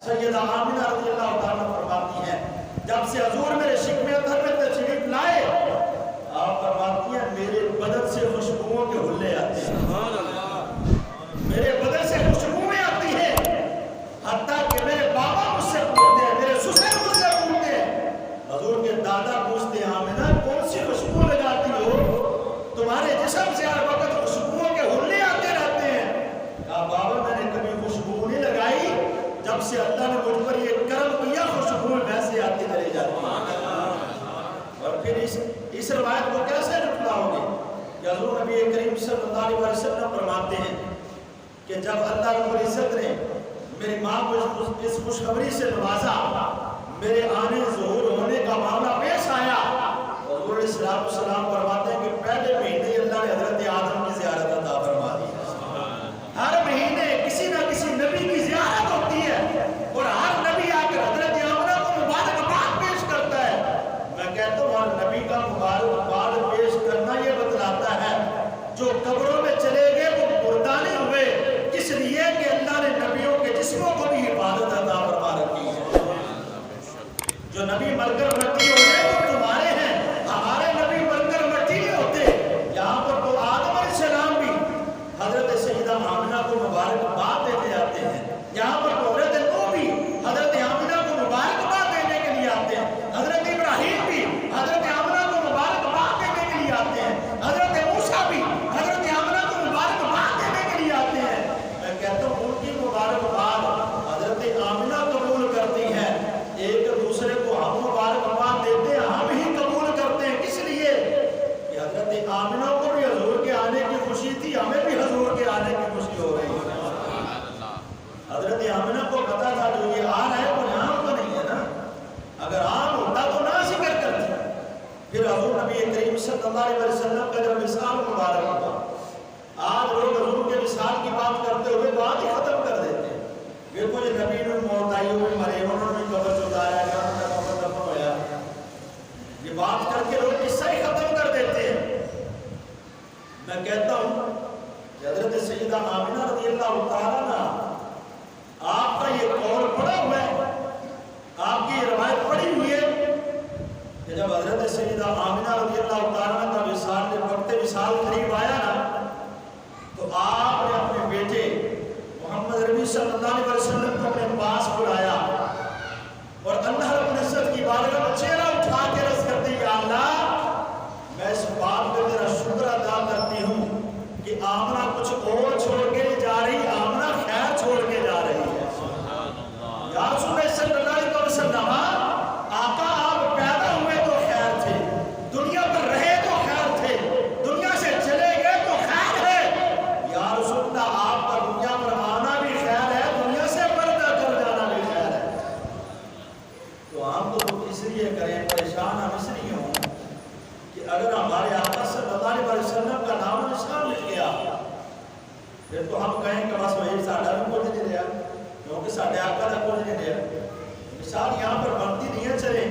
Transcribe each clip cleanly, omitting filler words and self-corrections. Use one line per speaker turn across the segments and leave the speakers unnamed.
سیدہ آمنہ رضی اللہ تعالیٰ فرماتی ہیں جب سے حضور میرے شکم اتھر میں تشریف لائے آپ فرماتی ہیں میرے بدن سے خوشبوؤں کے حلے آتے ہیں، سبحان اللہ، میرے بدن سے خوشبوئیں آتی ہیں، حتیٰ کہ میرے بابا مجھ سے پوچھتے ہیں، میرے سسر مجھ سے پوچھتے ہیں، حضور کے دادا پوچھتے ہیں آمنہ کون سی خوشبو لگاتی ہو، تمہارے جسم سے ہر وقت خوشبوؤں کے حلے آتے رہتے ہیں۔ کہا بابا میں نے کبھی خوشبو نہیں لگائی، جب سے اللہ نے مجھ پر یہ کرم کیا خوشبو ویسے آتی چلی جاتی ہے۔ اور پھر اس روایت کو کیسے جھٹلاؤ گے کہ حضور نبی کریم صلی اللہ علیہ وسلم فرماتے ہیں کہ جب اللہ رب العزت نے میری ماں کو اس خوشخبری سے نوازا، میرے آنے ظہور ہونے کا معاملہ پیش آیا، حضور علیہ السلام فرماتے ہیں کہ پہلے مہینے اللہ نے حضرت آدم کی زیارت عطا فرما دی۔ ہر مہینے کسی نہ کسی نبی کی زیارت ہوتی ہے اور ہر نبی آ کر حضرت آمنہ کو مبارکباد پیش کرتا ہے۔ میں کہتا ہوں ہر نبی کا مبارکباد پیش کرنا یہ بتلاتا ہے جو قبروں میں چلے گئے وہ مردہ نہیں ہوئے، اس لیے کہ اللہ نے نبیوں کے جسموں کو بھی حفاظت عطا فرما رکھی ہے۔ جو نبی مر کر مٹی ہو گئے وہ تمہارے ہیں، ہمارے نبی مر کر مٹی نہیں ہوتے۔ یہاں پر تو آدم علیہ السلام بھی حضرت سیدہ آمنہ کو مبارکباد دیتے آتے ہیں، یہاں پر تو حضرت نوح بھی حضرت آمنہ کو مبارکباد دینے کے لیے آتے ہیں، حضرت ابراہیم بھی حضرت آمنہ کو مبارکباد دینے کے لیے آتے ہیں، حضرت موسیٰ بھی حضرت آمنہ کو مبارکباد دینے کے لیے آتے ہیں۔ میں کہتا ہوں ان کی مبارکباد حضرت آمنہ قبول کرتی ہے، ایک دوسرے کو ہم مبارکباد دیتے ہیں، ہم ہی قبول کرتے ہیں، اس لیے کہ حضرت آمنہ کو بھی حضور کے آنے کی خوشی تھی، ہمیں بھی حضور کے آنے کی خوشی ہو رہی ہے۔ حضرت آمنہ کو پتا تھا جو یہ آ رہا ہے وہ عام تو نہیں ہے نا، اگر عام ہوتا تو نہ ذکر کرتی۔ پھر حضور نبی کریم صلی اللہ علیہ وسلم کا جب وصال مبارک ہوا، آج لوگ حضور کے وصال کی بات کرتے ہوئے بات ہی ختم کر دیتے ہیں۔ دیکھو یہ نبی نے موت آئی ہوئی مرے انہوں نے قبر چتایا گیا، انہوں نے قبر دفن ہوا، یہ بات کر کے لوگ قصہ ہی ختم کر دیتے ہیں۔ میں کہتا ہوں کہ حضرت سیدہ آمنہ رضی اللہ تعالیٰ عنہ آپ کا یہ قول پڑھا ہوا ہے، آپ کی یہ روایت پڑھی ہوئی ہے کہ جب حضرت سیدہ آمنہ رضی اللہ تعالیٰ عنہ کا وصال وقت وصال قریب آیا نا تو آپ نے اپنے بیٹے محمد ربی صلی اللہ علیہ وسلم کو اپنے پاس بلایا اور اللہ رب العزت کی بارگاہ میں چہرہ اٹھا کے عرض کرتی یا اللہ میں اس بات پہ تیرا شکر ادا کرتی ہوں کہ آمنہ کچھ اور چھوڑ کے نہیں جا رہی، آمنہ خیر چھوڑ کے جا رہی ہے۔ یا رسول اللہ صلی اللہ علیہ وسلم آقا آپ پیدا ہوئے تو خیر تھے، دنیا پر رہے تو خیر تھے، دنیا سے چلے گئے تو خیر ہے۔ یا رسول اللہ آپ کا دنیا پر آنا بھی خیر ہے، دنیا سے پردہ کر جانا بھی خیر ہے۔ تو ہم تو اس لیے کریں پریشان ہم اس لیے ہوں کہ اگر ہمارے آقا صلی اللہ علیہ وسلم کا نام نشان مٹ گیا پھر تو ہم کہیں کہ بس وہی ساڈا بھی کچھ نہیں رہا، کیونکہ ساڈے آقا کا کچھ نہیں رہا۔ مثال یہاں پر بنتی نہیں ہے، چلے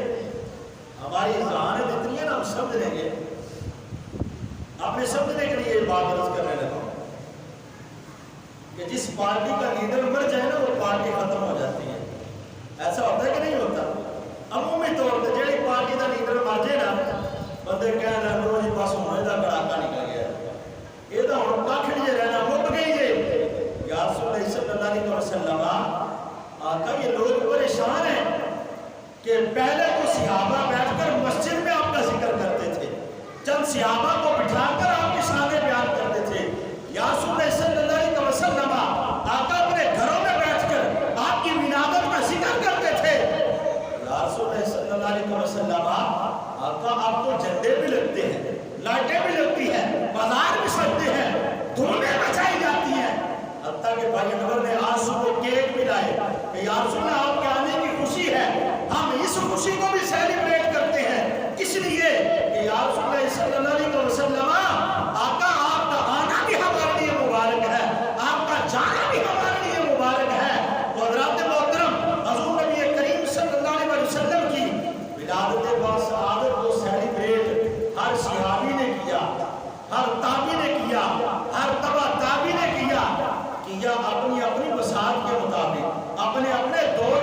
ہماری ذہانت اتنی ہے نا ہم سمجھ لیں گے، اپنے سمجھنے کے لیے بات عرض کرنے لگا کہ جس پارٹی کا لیڈر مر جائے نا وہ پارٹی ختم ہو جاتی ہے۔ ایسا ہوتا ہے کہ نہیں ہوتا؟ عمومی طور پر جہی پارٹی کا لیڈر مر جائے نا بندے کہہ رہے روز پاس ہونے کا کڑاکا نکل گیا، یہ تو ہم کھڑ جے رہنا مک گئی جے۔ یا رسول اللہ صلی اللہ علیہ وسلم آقا یہ لوگ پریشان ہیں کہ پہلے تو صحابہ بیٹھ کر مسجد میں آپ کا ذکر کرتے تھے، چند صحابہ کو بٹھا کر آپ کے سامنے بیان کرتے تھے۔ یا رسول اللہ صلی اللہ علیہ وسلم آقا اپنے گھروں میں بیٹھ کر آپ کی ولادت کا ذکر کرتے تھے۔ یا رسول اللہ صلی اللہ علیہ وسلم آقا آپ کو جھنڈے بھی لگتے ہیں، لائٹیں بھی لگتی ہیں، بازار بھی سجتے ہیں، دھومیں مچائی جاتی ہیں، حتیٰ کہ بھائی انور نے آج صبح کیک بھی لائے کہ یا رسول اللہ آپ کے آنے کی خوشی ہے، ہم اس خوشی کو بھی سیلیبریٹ کرتے ہیں، اس لیے کہ یا رسول اللہ صلی اللہ علیہ وسلم آقا آپ کا آنا بھی ہمارے لیے مبارک ہے، آپ کا جانا بھی ہمارے لیے مبارک ہے۔ تو حضرات محترم حضور نبی کریم صلی اللہ علیہ وسلم کی ولادت باسعادت کو سیلیبریٹ ہر صحابی نے کیا، ہر تابعی نے کیا، ہر تبع تابعی نے کیا اپنی اپنی وسعت کے مطابق، اپنے اپنے دور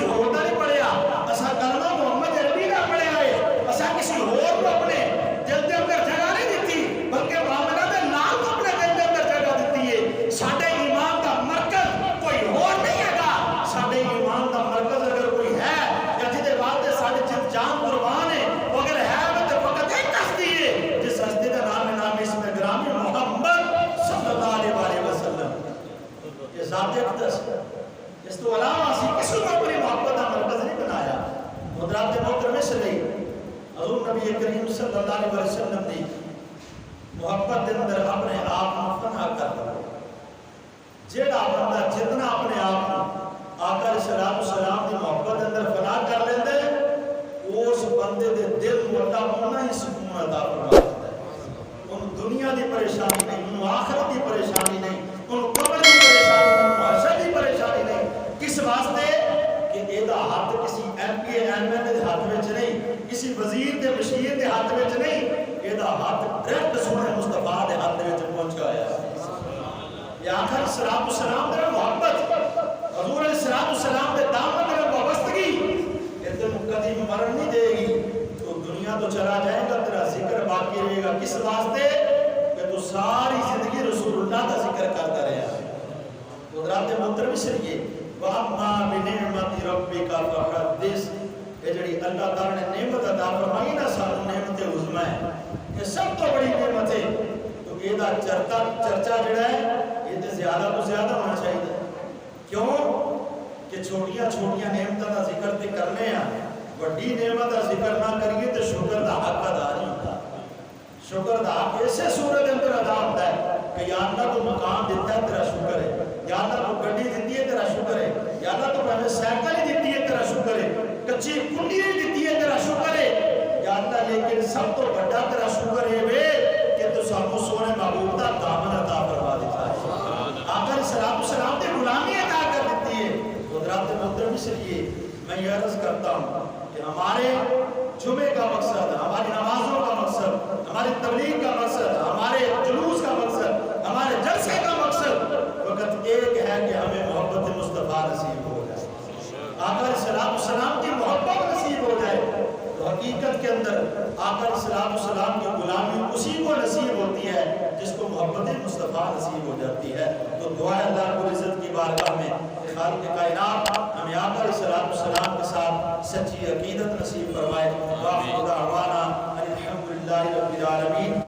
کسی اور کا نہیں پڑھیا، اسا کلمہ محمد عربی کا پڑھیا ہے، اسا کسی اور کو اپنے دل کے اندر جگہ نہیں دیتی، بلکہ معاملہ میں لال کو اپنے دل کے اندر جگہ دیتی ہے۔ ساڈے ایمان کا مرکز کوئی اور نہیں ہے گا، ساڈے ایمان کا مرکز اگر کوئی ہے یا جہدے واسطے ساڈے جت جان قربان ہے، وہ اگر ہے تو فقط ایک ہستی ہے جس ہستی کا نام ہے نام اسم گرامی محمد صلی اللہ علیہ وسلم۔ یہ ذات اقدس اس تو علاوہ اسی کسی کو اپنی محبت کا مرکز نہیں بنایا۔ حضرات محترم سے نہیں، حضور نبی کریم صلی اللہ علیہ وسلم نے محبت کے اندر اپنے آپ کو فنا کر دیا۔ جیڑا بندہ جتنا اپنے آپ کو آقا علیہ السلام کی محبت کے اندر فنا کر لیندے، اس بندے دے دل کو اللہ اُنہاں ہی سکون عطا فرما دیتا ہے۔ ان دنیا دی پریشانی نہیں، ان آخرت دی پریشانی نہیں، ان قبر دی پریشانی نہیں، ان حشر دی پریشانی نہیں۔ کس واسطے کہ ایدہ ہاتھ کسی M P M L A دے ہاتھ میں نہیں، کسی وزیر دے مشیر دے ہاتھ میں نہیں، ایدہ ہاتھ ڈائریکٹ سونے مصطفیٰ دے ہاتھ میں پہنچا ہے۔ یا آخر صلاۃ السلام دے محبت، حضور علیہ السلام دے دامن میں وابستگی، یہ تم کبھی مرن نہیں دے گی، تو دنیا تو چلا جائے گا، تیرا ذکر باقی رہے گا۔ کس واسطے کہ تو ساری زندگی رسول اللہ کا ذکر کرتا رہا۔ حضرات محترم سنیے، وَأَمَّا بِنِعْمَةِ رَبِّكَ فَحَدِّثْ، یہ جڑی اللہ تعالیٰ نے نعمت عطا فرمائی نا سانو نعمت عظمی ہے، یہ سب تو بڑی نعمت ہے، تو یہ دا چرچا جڑا ہے یہ تے زیادہ تو زیادہ ہونا چاہیے۔ کیوں کہ چھوٹیاں چھوٹیاں نعمتوں کا ذکر تے کرنے ہیں، بڑی نعمت کا ذکر نہ کریے تو شکر دا حق ادا نہیں ہوتا۔ شکر دا حق ایسے صورت اندر ادا ہوتا ہے کہ یا اللہ تو مقام دیتا ہے تیرا شکر ہے، یا اللہ تو گڈی دیتی ہے تیرا شکر ہے، یا اللہ تو پہلے سائیکل ہی دیتی ہے تیرا شکر ہے، کچی کنڈی ہی دیتی ہے تیرا شکر ہے، یا اللہ لیکن سب تو بڑا تیرا شکر ہے وے کہ تو سانو سونے محبوب دا دامن عطا فرما دیتا ہے، آقا علیہ السلام نے غلامی عطا کر دیتی ہے۔ حضرات محترم اس لیے میں یہ عرض کرتا ہوں کہ ہمارے جمعے کا مقصد، ہماری نمازوں کا مقصد، ہماری تبلیغ کا مقصد، ہمارے جلوس کا مقصد، ہمارے جلسے کا مقصد فقط ایک ہے کہ ہمیں محبت مصطفیٰ نصیب ہو جائے، آقا علیہ السلام کی محبت نصیب ہو جائے، تو حقیقت کے اندر آقا علیہ السلام کی غلامی اسی کو نصیب ہوتی ہے جس کو محبت مصطفیٰ نصیب ہو جاتی ہے۔ تو دعا ہے اللہ کو عزت کی بارگاہ میں کہ خالق کائنات ہمیں آقا علیہ السلام کے ساتھ سچی عقیدت نصیب فرمائے۔